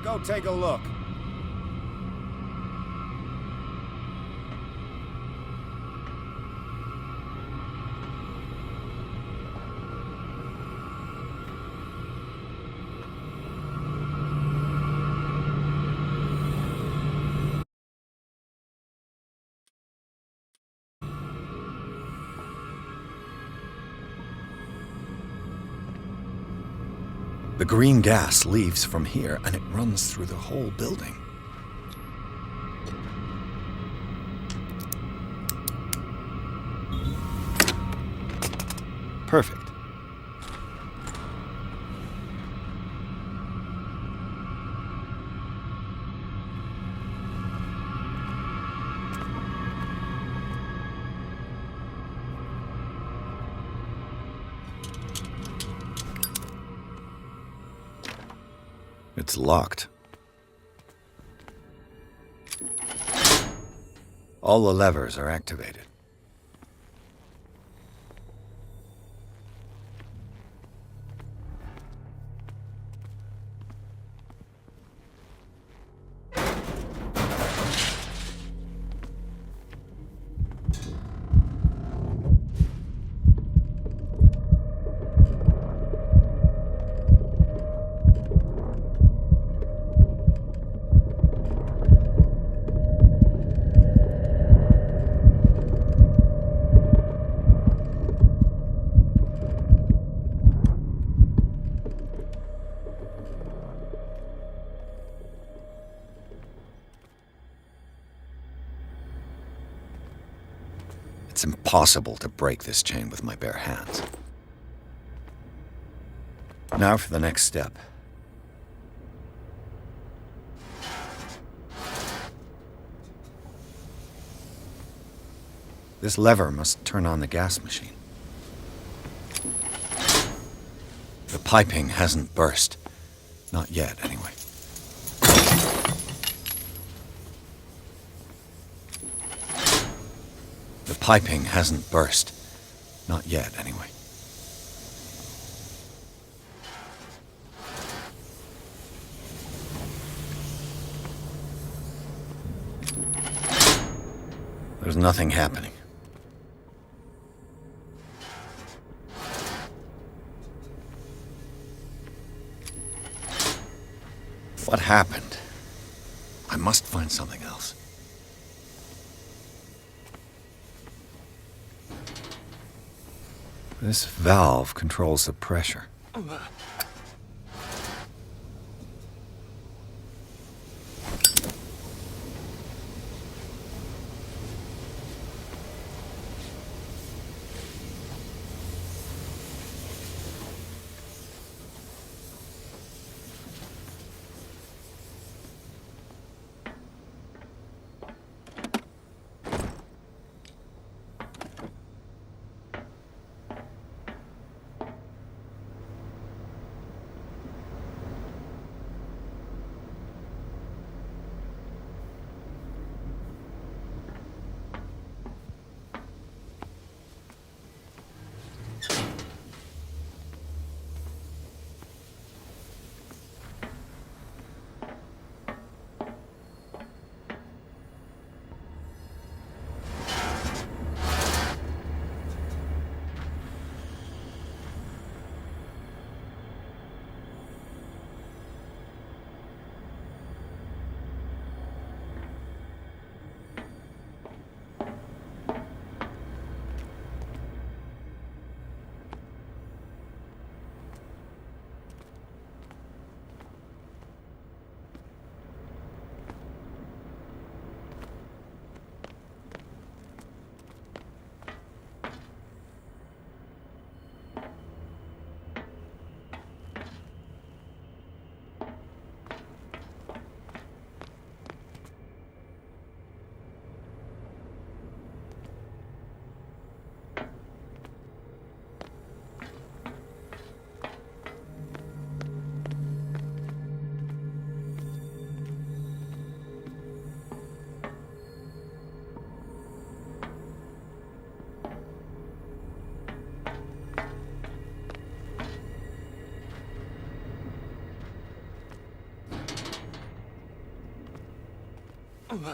go take a look. The green gas leaves from here, and it runs through the whole building. Perfect. It's locked. All the levers are activated. It's impossible to break this chain with my bare hands. Now for the next step. This lever must turn on the gas machine. The piping hasn't burst. Not yet, anyway. The piping hasn't burst. Not yet, anyway. There's nothing happening. What happened? I must find something else. This valve controls the pressure. Do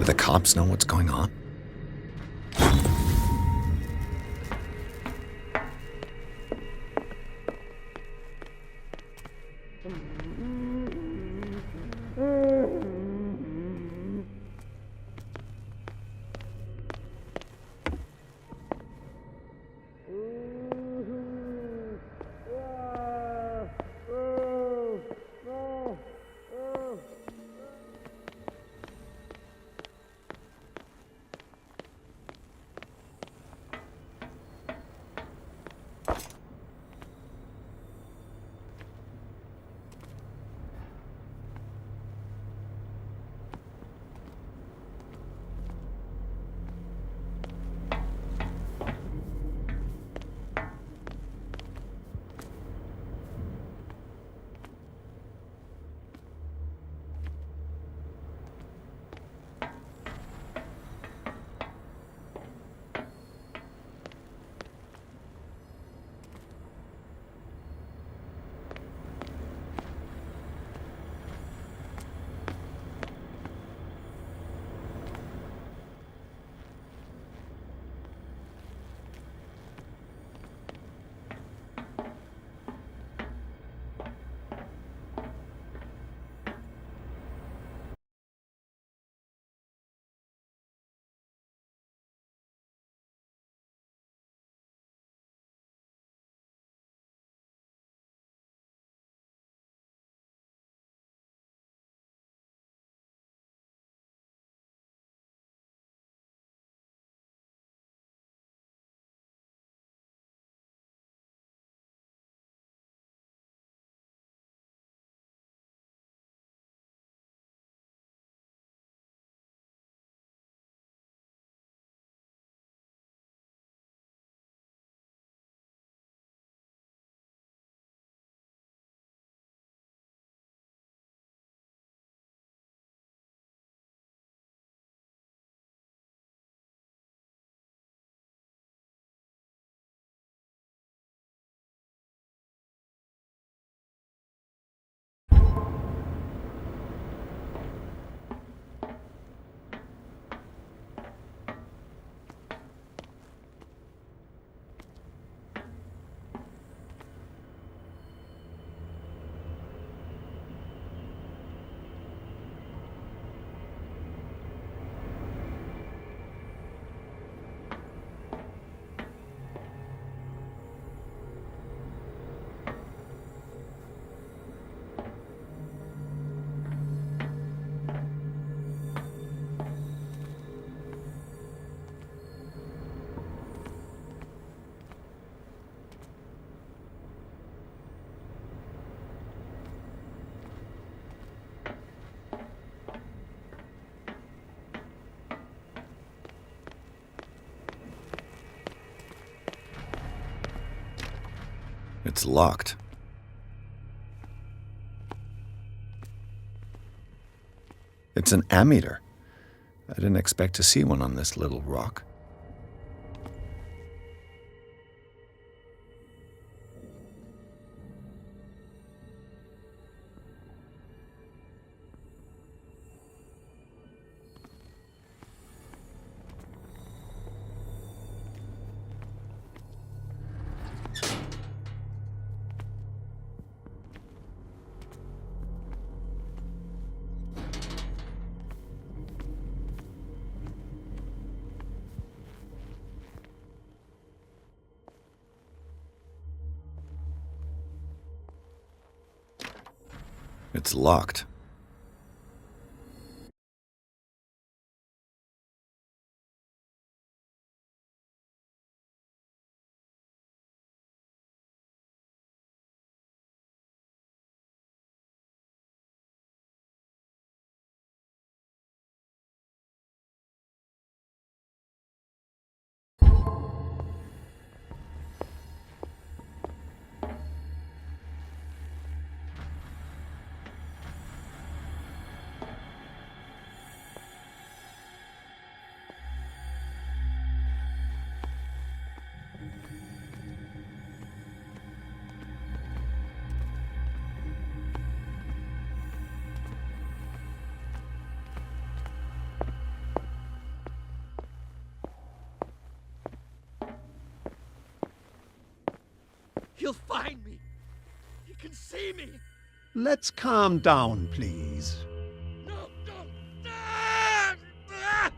the cops know what's going on? It's locked. It's an ammeter. I didn't expect to see one on this little rock. It's locked. He'll find me. He can see me. Let's calm down, please. No, no. Ah! Ah!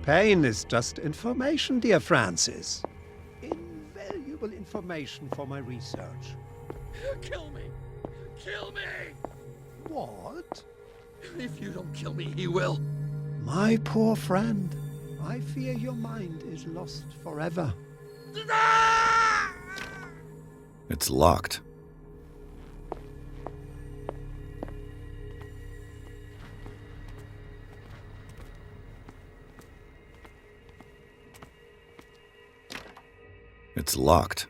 Pain is just information, dear Francis. Invaluable information for my research. Kill me. Kill me. What? If you don't kill me, he will. My poor friend, I fear your mind is lost forever. Ah! It's locked. It's locked.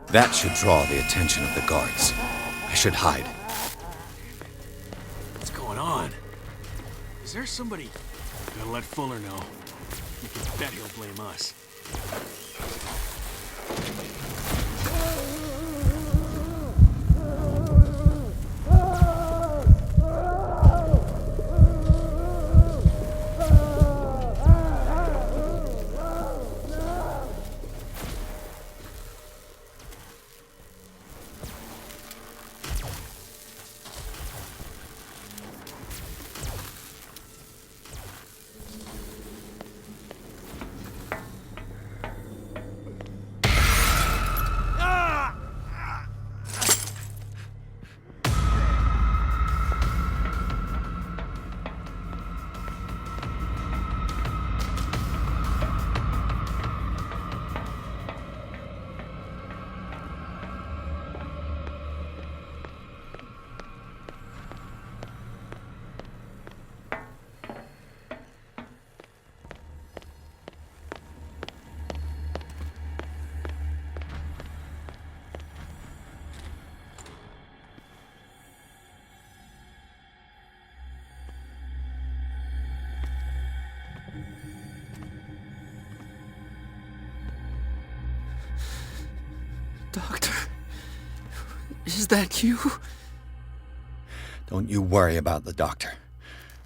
That should draw the attention of the guards. I should hide. What's going on? Is there somebody... Gotta let Fuller know. You can bet he'll blame us. Doctor, is that you? Don't you worry about the doctor.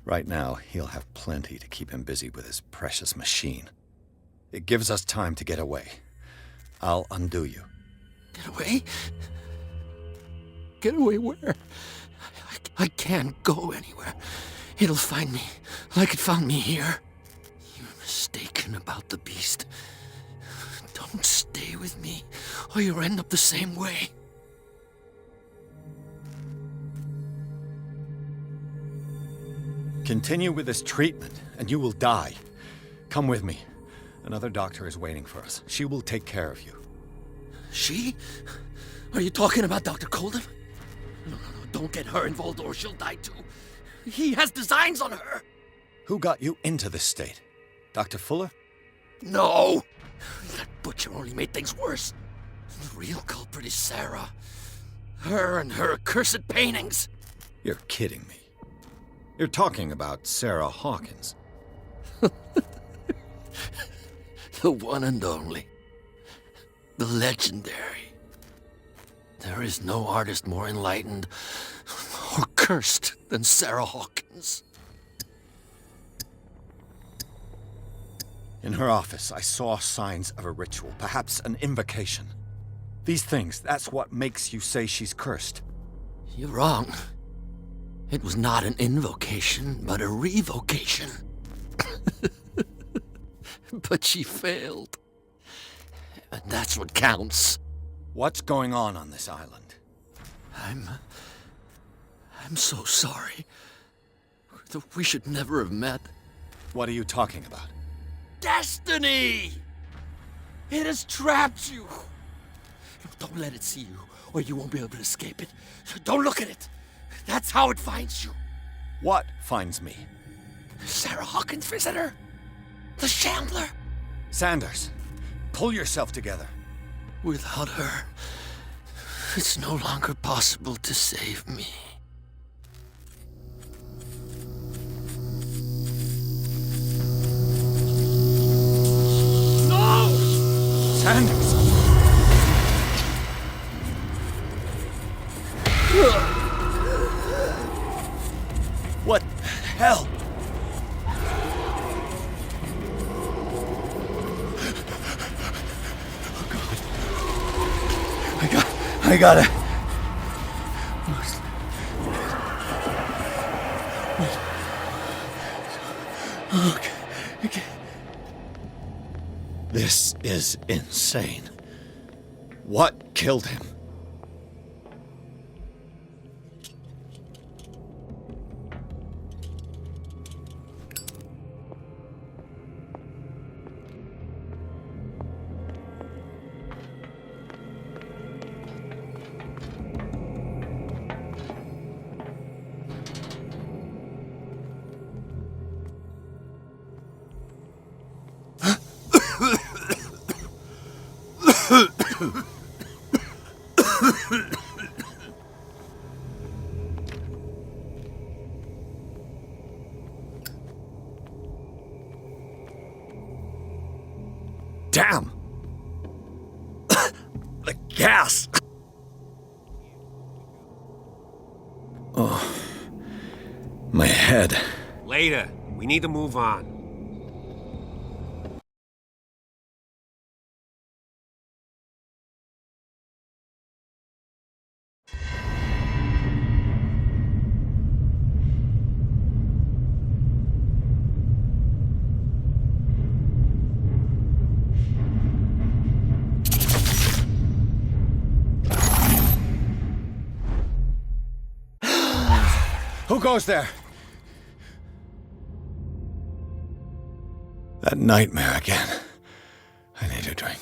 Right now, he'll have plenty to keep him busy with his precious machine. It gives us time to get away. I'll undo you. Get away? Get away where? I can't go anywhere. It'll find me, like it found me here. You're mistaken about the beast. Don't stay with me, or you'll end up the same way. Continue with this treatment, and you will die. Come with me. Another doctor is waiting for us. She will take care of you. She? Are you talking about Dr. Colden? No, don't get her involved or she'll die too. He has designs on her. Who got you into this state? Dr. Fuller? No! That butcher only made things worse. The real culprit is Sarah. Her and her accursed paintings. You're kidding me. You're talking about Sarah Hawkins. The one and only. The legendary. There is no artist more enlightened or cursed than Sarah Hawkins. In her office, I saw signs of a ritual, perhaps an invocation. These things, that's what makes you say she's cursed. You're wrong. It was not an invocation, but a revocation. But she failed. And that's what counts. What's going on this island? I'm so sorry. We should never have met. What are you talking about? Destiny! It has trapped you. Don't let it see you, or you won't be able to escape it. Don't look at it. That's how it finds you. What finds me? Sarah Hawkins' visitor. The Shambler. Sanders, pull yourself together. Without her, it's no longer possible to save me. No! Sanders! What the hell? I gotta... Okay. This is insane. What killed him? Damn! The gas! Oh, my head. Later. We need to move on. Who goes there? That nightmare again. I need a drink.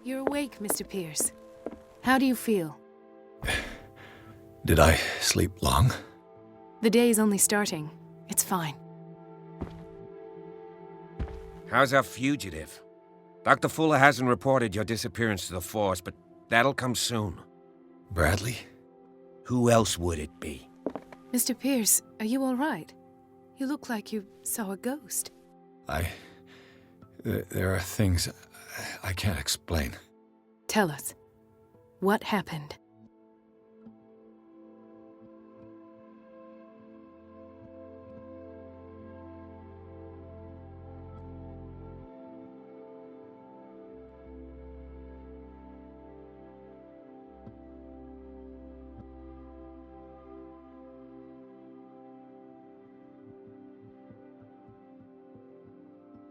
You're awake, Mr. Pierce. How do you feel? Did I sleep long? The day is only starting. It's fine. How's our fugitive? Dr. Fuller hasn't reported your disappearance to the force, but that'll come soon. Bradley? Who else would it be? Mr. Pierce, are you all right? You look like you saw a ghost. There are things I can't explain. Tell us. What happened?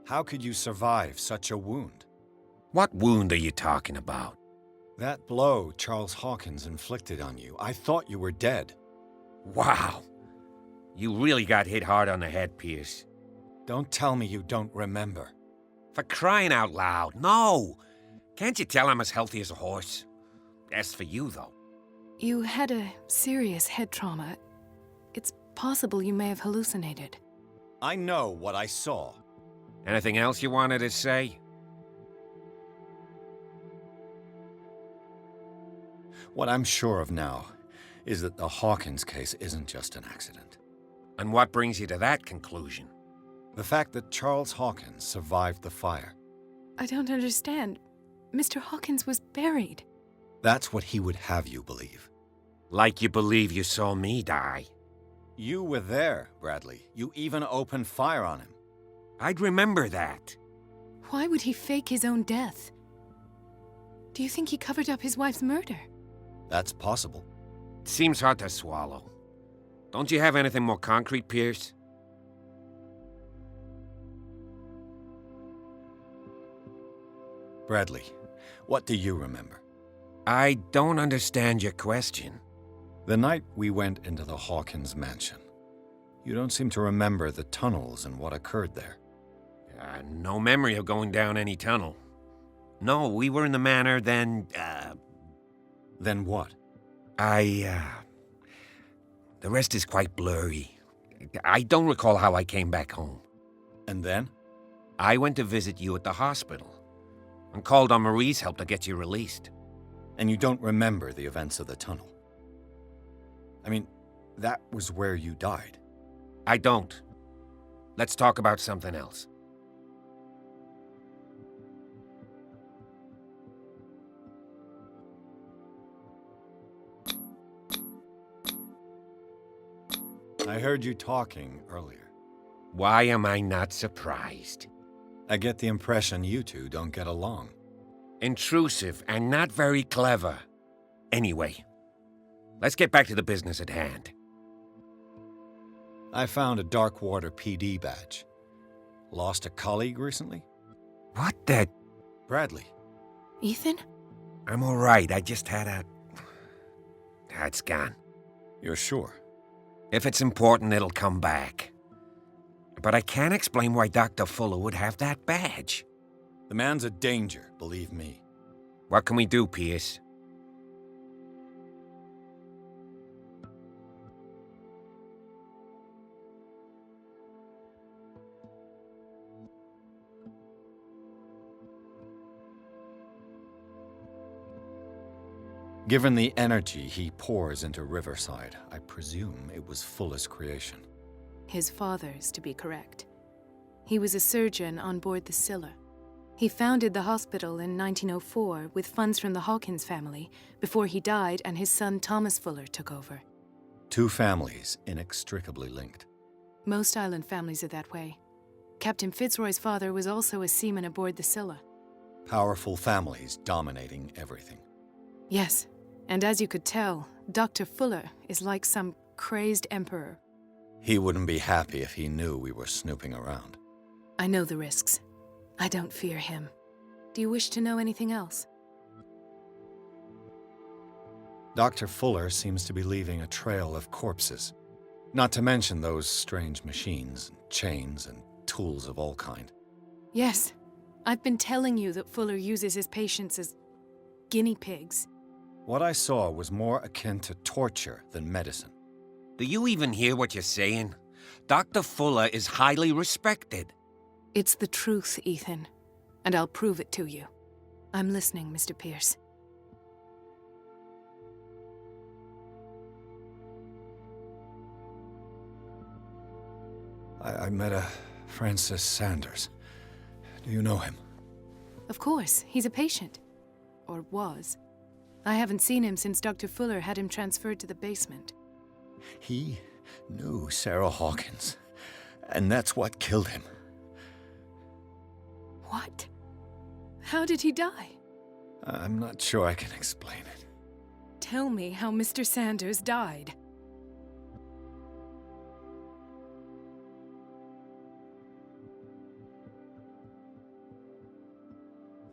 How could you survive such a wound? What wound are you talking about? That blow Charles Hawkins inflicted on you, I thought you were dead. Wow. You really got hit hard on the head, Pierce. Don't tell me you don't remember. For crying out loud, no! Can't you tell I'm as healthy as a horse? As for you, though. You had a serious head trauma. It's possible you may have hallucinated. I know what I saw. Anything else you wanted to say? What I'm sure of now is that the Hawkins case isn't just an accident. And what brings you to that conclusion? The fact that Charles Hawkins survived the fire. I don't understand. Mr. Hawkins was buried. That's what he would have you believe. Like you believe you saw me die. You were there, Bradley. You even opened fire on him. I'd remember that. Why would he fake his own death? Do you think he covered up his wife's murder? That's possible. It seems hard to swallow. Don't you have anything more concrete, Pierce? Bradley, what do you remember? I don't understand your question. The night we went into the Hawkins mansion. You don't seem to remember the tunnels and what occurred there. No memory of going down any tunnel. No, we were in the manor, then, Then what? The rest is quite blurry. I don't recall how I came back home. And then? I went to visit you at the hospital and called on Marie's help to get you released. And you don't remember the events of the tunnel? I mean, that was where you died. I don't. Let's talk about something else. I heard you talking earlier. Why am I not surprised? I get the impression you two don't get along. Intrusive and not very clever. Anyway, let's get back to the business at hand. I found a Darkwater PD badge. Lost a colleague recently? What the... Bradley. Ethan? I'm all right. I just had a... It's gone. You're sure? If it's important, it'll come back. But I can't explain why Dr. Fuller would have that badge. The man's a danger, believe me. What can we do, Pierce? Given the energy he pours into Riverside, I presume it was Fuller's creation. His father's, to be correct. He was a surgeon on board the Scylla. He founded the hospital in 1904 with funds from the Hawkins family before he died and his son Thomas Fuller took over. Two families inextricably linked. Most island families are that way. Captain Fitzroy's father was also a seaman aboard the Scylla. Powerful families dominating everything. Yes, and as you could tell, Dr. Fuller is like some crazed emperor. He wouldn't be happy if he knew we were snooping around. I know the risks. I don't fear him. Do you wish to know anything else? Dr. Fuller seems to be leaving a trail of corpses. Not to mention those strange machines, chains, and tools of all kind. Yes. I've been telling you that Fuller uses his patients as guinea pigs. What I saw was more akin to torture than medicine. Do you even hear what you're saying? Dr. Fuller is highly respected. It's the truth, Ethan, and I'll prove it to you. I'm listening, Mr. Pierce. I met a Francis Sanders. Do you know him? Of course, he's a patient. Or was. I haven't seen him since Dr. Fuller had him transferred to the basement. He knew Sarah Hawkins, and that's what killed him. What? How did he die? I'm not sure I can explain it. Tell me how Mr. Sanders died.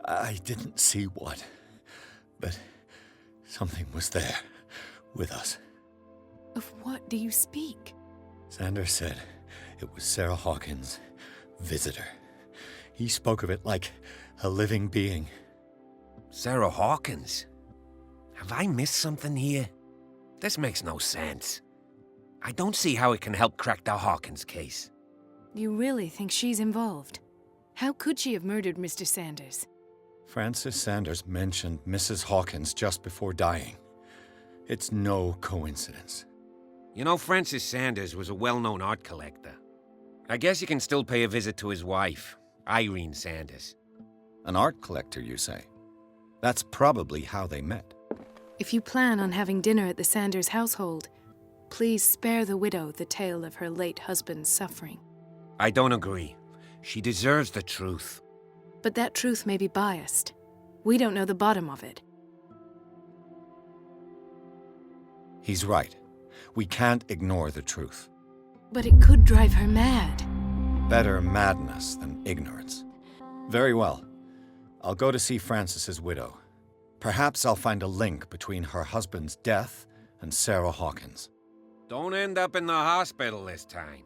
I didn't see what, but something was there with us. Of what do you speak? Sanders said it was Sarah Hawkins' visitor. He spoke of it like a living being. Sarah Hawkins? Have I missed something here? This makes no sense. I don't see how it can help crack the Hawkins case. You really think she's involved? How could she have murdered Mr. Sanders? Francis Sanders mentioned Mrs. Hawkins just before dying. It's no coincidence. You know, Francis Sanders was a well-known art collector. I guess you can still pay a visit to his wife, Irene Sanders. An art collector, you say? That's probably how they met. If you plan on having dinner at the Sanders household, please spare the widow the tale of her late husband's suffering. I don't agree. She deserves the truth. But that truth may be biased. We don't know the bottom of it. He's right. We can't ignore the truth. But it could drive her mad. Better madness than ignorance. Very well. I'll go to see Francis's widow. Perhaps I'll find a link between her husband's death and Sarah Hawkins. Don't end up in the hospital this time.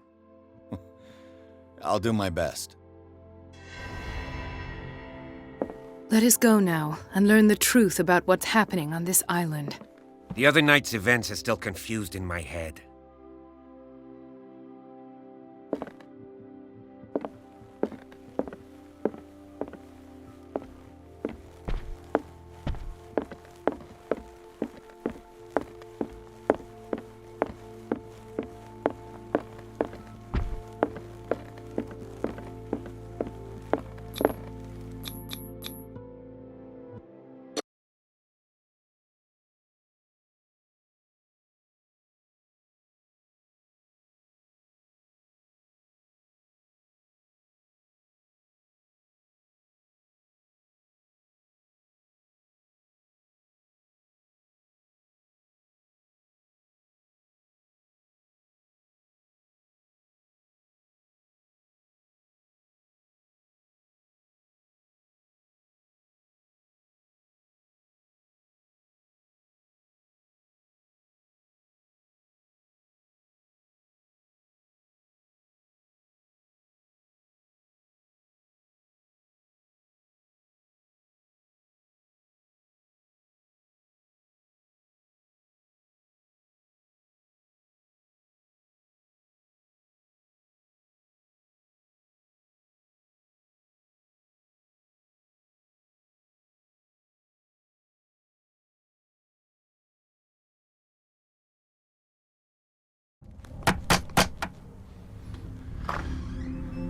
I'll do my best. Let us go now and learn the truth about what's happening on this island. The other night's events are still confused in my head.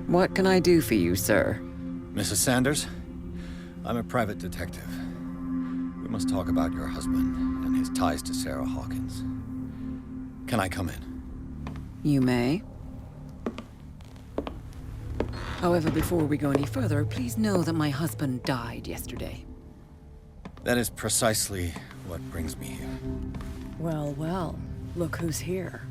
What can I do for you, sir? Mrs. Sanders, I'm a private detective. We must talk about your husband and his ties to Sarah Hawkins. Can I come in? You may. However, before we go any further, please know that my husband died yesterday. That is precisely what brings me here. Well, well, look who's here.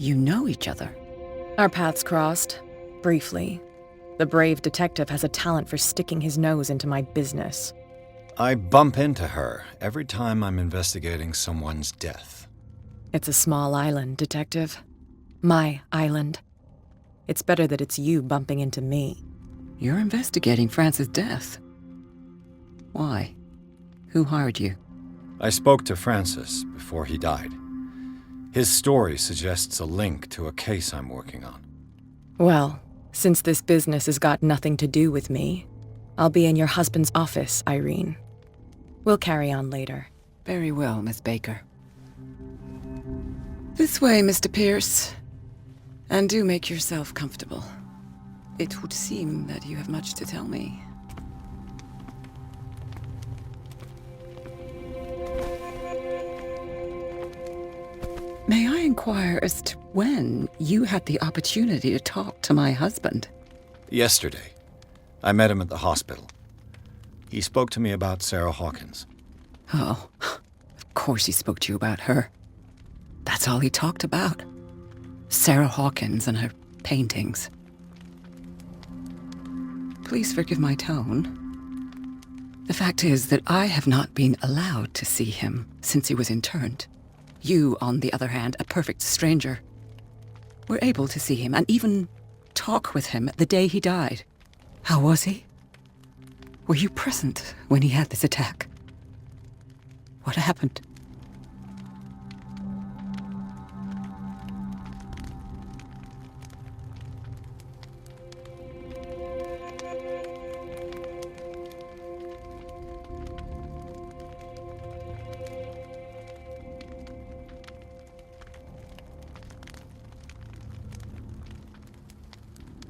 You know each other. Our paths crossed, briefly. The brave detective has a talent for sticking his nose into my business. I bump into her every time I'm investigating someone's death. It's a small island, detective. My island. It's better that it's you bumping into me. You're investigating Francis' death. Why? Who hired you? I spoke to Francis before he died. His story suggests a link to a case I'm working on. Well, since this business has got nothing to do with me, I'll be in your husband's office, Irene. We'll carry on later. Very well, Miss Baker. This way, Mr. Pierce. And do make yourself comfortable. It would seem that you have much to tell me. May I inquire as to when you had the opportunity to talk to my husband? Yesterday, I met him at the hospital. He spoke to me about Sarah Hawkins. Oh, of course he spoke to you about her. That's all he talked about. Sarah Hawkins and her paintings. Please forgive my tone. The fact is that I have not been allowed to see him since he was interned. You, on the other hand, a perfect stranger, were able to see him and even talk with him the day he died. How was he? Were you present when he had this attack? What happened?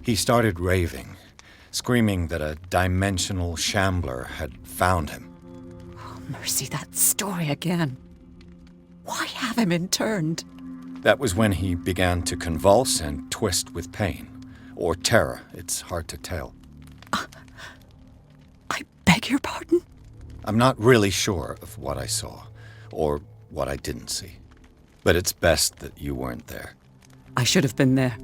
He started raving, screaming that a dimensional shambler had found him. Oh, mercy, that story again. Why have him interned? That was when he began to convulse and twist with pain. Or terror, it's hard to tell. I beg your pardon? I'm not really sure of what I saw, or what I didn't see. But it's best that you weren't there. I should have been there.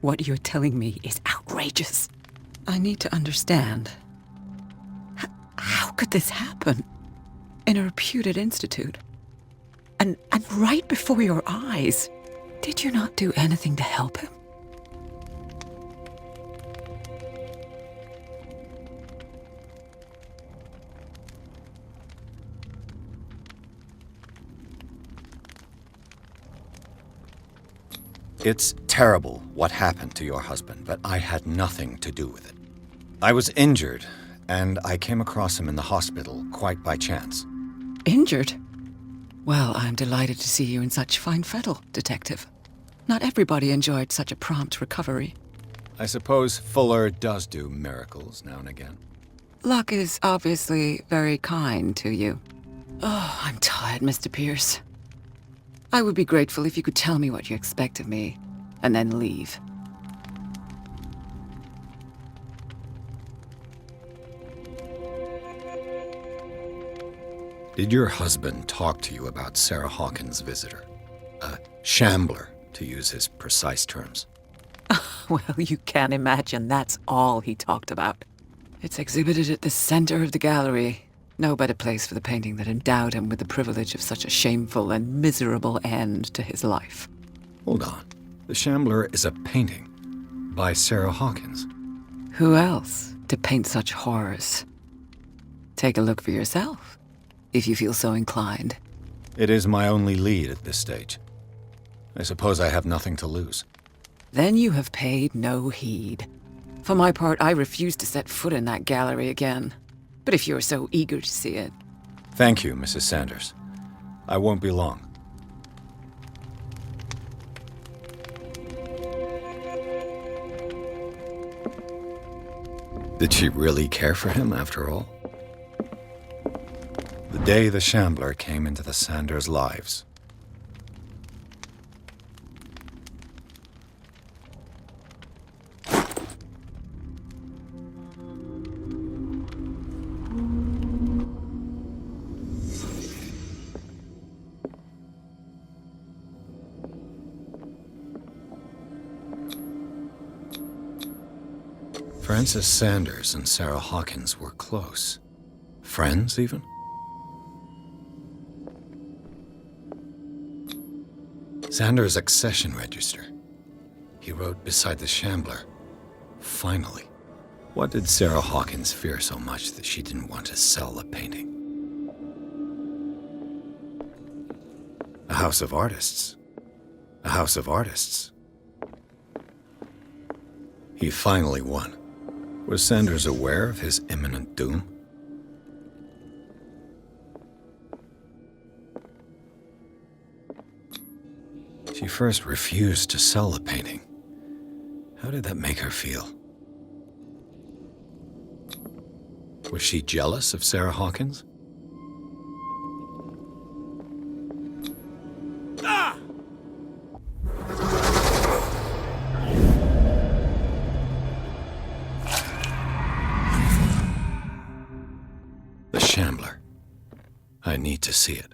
What you're telling me is outrageous. I need to understand. How could this happen? In a reputed institute? And right before your eyes? Did you not do anything to help him? It's terrible what happened to your husband, but I had nothing to do with it. I was injured, and I came across him in the hospital quite by chance. Injured? Well, I'm delighted to see you in such fine fettle, Detective. Not everybody enjoyed such a prompt recovery. I suppose Fuller does do miracles now and again. Luck is obviously very kind to you. Oh, I'm tired, Mr. Pierce. I would be grateful if you could tell me what you expect of me, and then leave. Did your husband talk to you about Sarah Hawkins' visitor? A shambler, to use his precise terms. Well, you can imagine that's all he talked about. It's exhibited at the center of the gallery. No better place for the painting that endowed him with the privilege of such a shameful and miserable end to his life. Hold on. The Shambler is a painting by Sarah Hawkins. Who else to paint such horrors? Take a look for yourself, if you feel so inclined. It is my only lead at this stage. I suppose I have nothing to lose. Then you have paid no heed. For my part, I refuse to set foot in that gallery again. But if you're so eager to see it... Thank you, Mrs. Sanders. I won't be long. Did she really care for him, after all? The day the Shambler came into the Sanders' lives. Francis Sanders and Sarah Hawkins were close. Friends, even? Sanders' accession register. He wrote beside the Shambler, "Finally." What did Sarah Hawkins fear so much that she didn't want to sell the painting? A house of artists. A house of artists. He finally won. Was Sanders aware of his imminent doom? She first refused to sell the painting. How did that make her feel? Was she jealous of Sarah Hawkins? The Shambler. I need to see it.